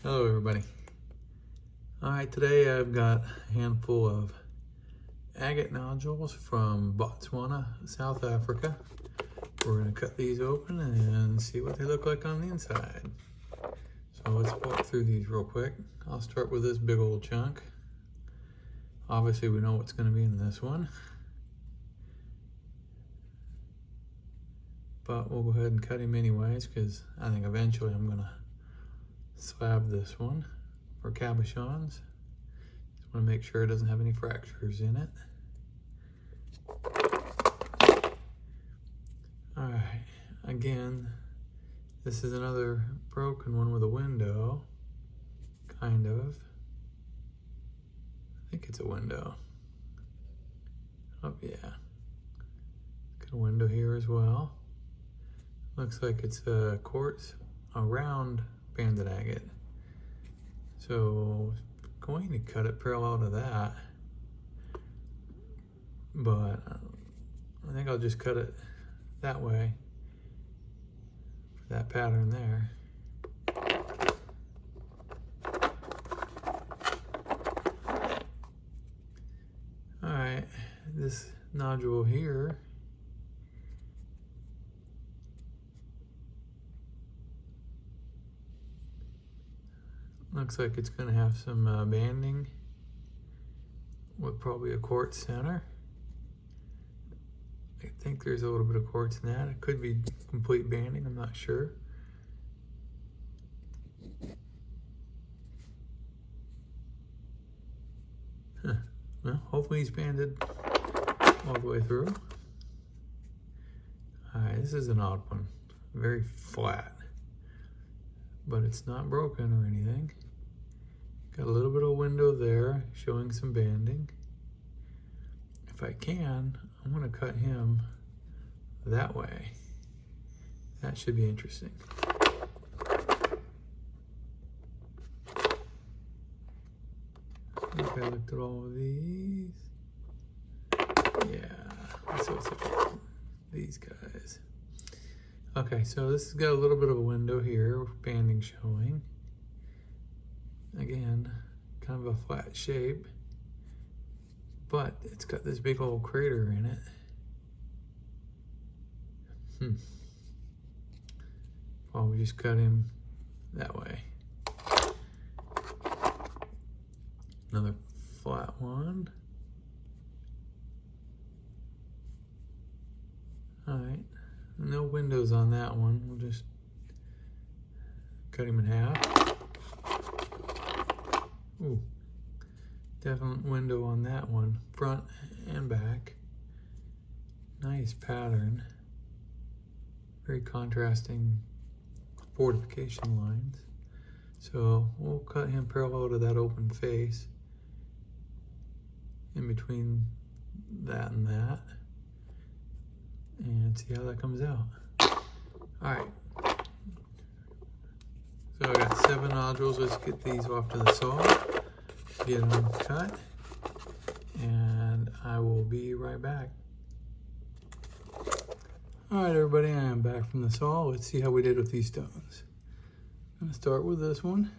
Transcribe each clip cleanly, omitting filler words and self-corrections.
Hello everybody. Alright, today I've got a handful of agate nodules from Botswana, South Africa. We're going to cut these open and see what they look like on the inside. So let's walk through these real quick. I'll start with this big old chunk. Obviously we know what's going to be in this one, but we'll go ahead and cut him anyways because I think eventually I'm going to slab this one for cabochons. Just want to make sure it doesn't have any fractures in it. Alright, again, this is another broken one with a window, kind of. I think it's a window. Oh yeah, got a window here as well. Looks like it's a quartz, a round banded agate. So going to cut it parallel to that, but I think I'll just cut it that way for that pattern there. All right, this nodule here, looks like it's going to have some banding with probably a quartz center. I think there's a little bit of quartz in that. It could be complete banding, I'm not sure. Huh. Well, hopefully he's banded all the way through. Alright, this is an odd one. Very flat, but it's not broken or anything. Got a little bit of window there showing some banding. If I can, I'm going to cut him that way. That should be interesting. I think I looked at all of these. Yeah, so it's like these guys. Okay, so this has got a little bit of a window here, banding showing. Again, kind of a flat shape, but it's got this big old crater in it. Well, we just cut him that way. Another flat one. All right, no windows on that one. We'll just cut him in half. Ooh, definite window on that one, front and back. Nice pattern. Very contrasting fortification lines. So we'll cut him parallel to that open face, in between that and that, and see how that comes out. All right. So I got 7 nodules. Let's get these off to the saw, get them cut, and I will be right back. All right, everybody, I am back from the saw. Let's see how we did with these stones. I'm gonna start with this one.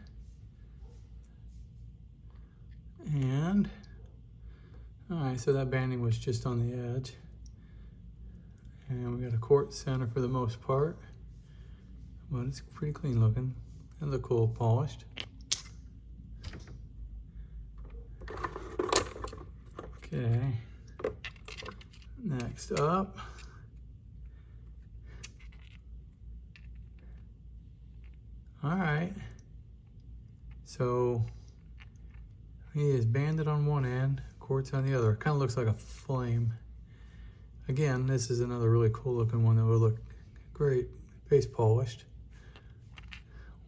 And, all right, so that banding was just on the edge. And we got a quartz center for the most part, but it's pretty clean looking. It look cool, polished. Okay, next up. All right, so he is banded on one end, quartz on the other. It kind of looks like a flame. Again, this is another really cool looking one that would look great, face polished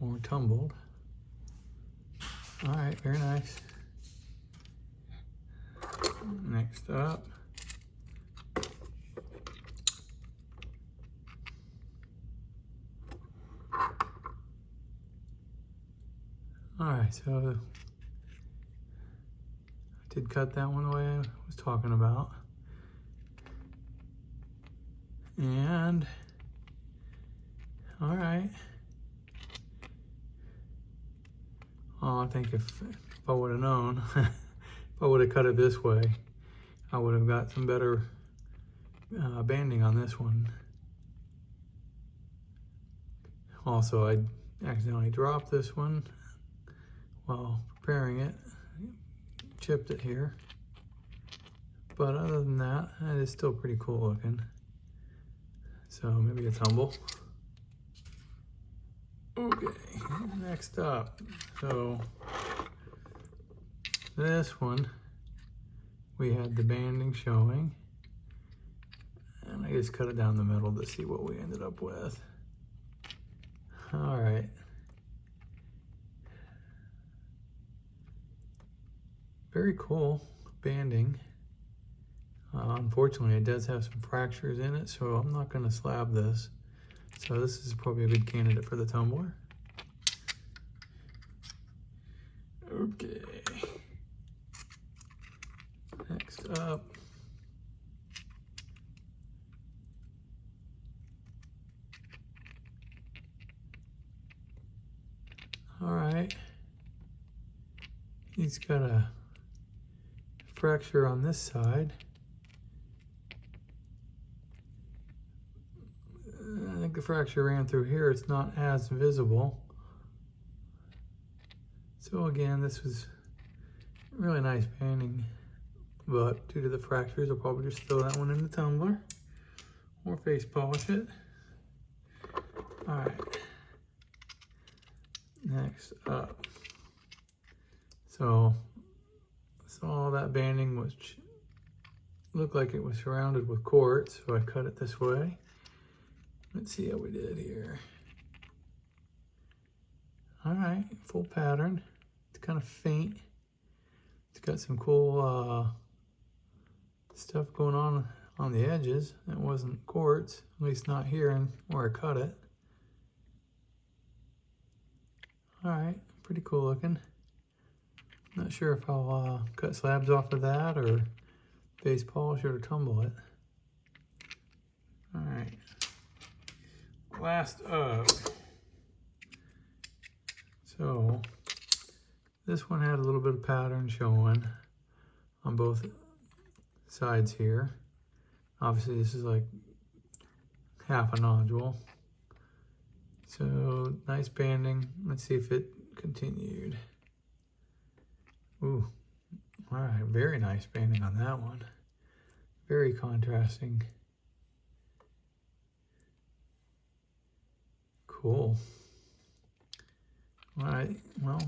or tumbled. All right, very nice. Next up. All right, so I did cut that one the way I was talking about. And, all right. Oh, I think if I would have known, if I would have cut it this way, I would have got some better banding on this one. Also, I accidentally dropped this one while preparing it, chipped it here. But other than that, it is still pretty cool looking. So maybe a tumble. Okay, next up. So this one, we had the banding showing. And I just cut it down the middle to see what we ended up with. All right. Very cool banding. Unfortunately, it does have some fractures in it, so I'm not going to slab this. So this is probably a good candidate for the tumbler. Okay. Next up. All right. He's got a fracture on this side. I think the fracture ran through here. It's not as visible. So again, this was really nice banding, but due to the fractures, I'll probably just throw that one in the tumbler or face polish it. All right. Next up. So all that banding was looked like it was surrounded with quartz, so I cut it this way. Let's see how we did here. All right, full pattern. It's kind of faint. It's got some cool stuff going on the edges. It wasn't quartz, at least not here and where I cut it. All right, pretty cool looking. Not sure if I'll cut slabs off of that or face polish it or tumble it. All right. Last up. So this one had a little bit of pattern showing on both sides here. Obviously this is like half a nodule. So nice banding. Let's see if it continued. Ooh, all right, very nice banding on that one. Very contrasting. Cool. All right, well,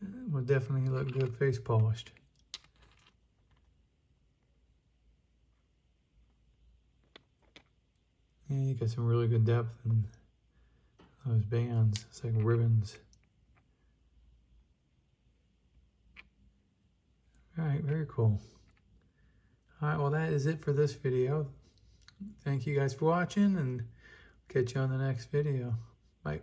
it would definitely look good face polished. Yeah, you got some really good depth in those bands. It's like ribbons. All right, very cool. All right, well, that is it for this video. Thank you guys for watching, and catch you on the next video. Bye.